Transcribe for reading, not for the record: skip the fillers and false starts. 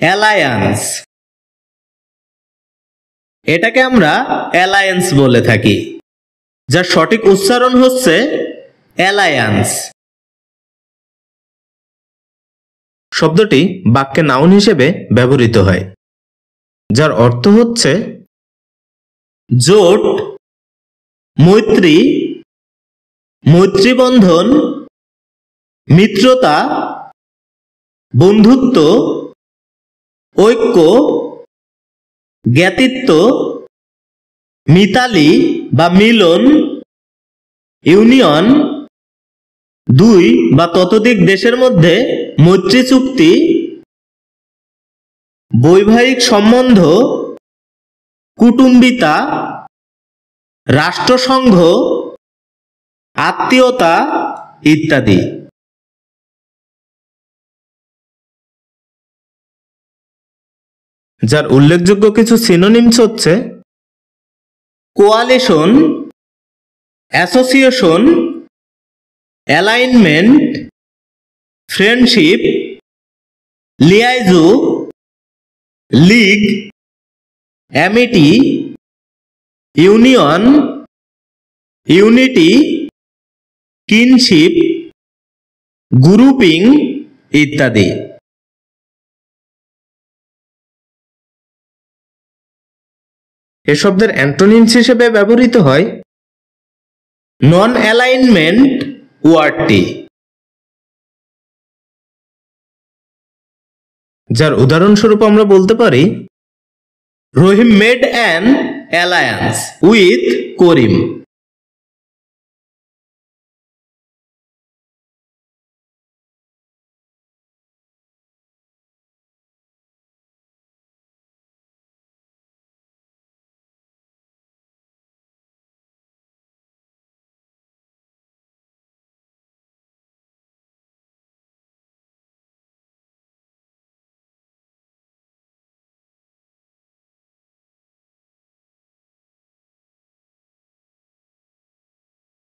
Alliance. এটাকে আমরা alliance বলে থাকি, যার সঠিক উচ্চারণ হচ্ছে অ্যালায়েন্স। শব্দটি বাক্যে নাউন হিসেবে ব্যবহৃত হয়, যার অর্থ হচ্ছে জোট, মৈত্রী, মৈত্রীবন্ধন, মিত্রতা, বন্ধুত্ব, ঐক্য, জ্ঞাতিত্ব, মিতালি বা মিলন, ইউনিয়ন, দুই বা ততোধিক দেশের মধ্যে মৈত্রী চুক্তি, বৈবাহিক সম্বন্ধ, কুটুম্বিতা, রাষ্ট্রসংঘ, আত্মীয়তা ইত্যাদি। যার উল্লেখযোগ্য কিছু সিনোনিমস হচ্ছে coalition, association, alignment, friendship, liaison, league, amity, union, unity, kinship, grouping ইত্যাদি। এ শব্দের অ্যান্টোনিমস হিসেবে ব্যবহৃত হয় নন অ্যালাইনমেন্ট ওয়ার্ডটি, যার উদাহরণস্বরূপ আমরা বলতে পারি Rahim made an alliance with Karim.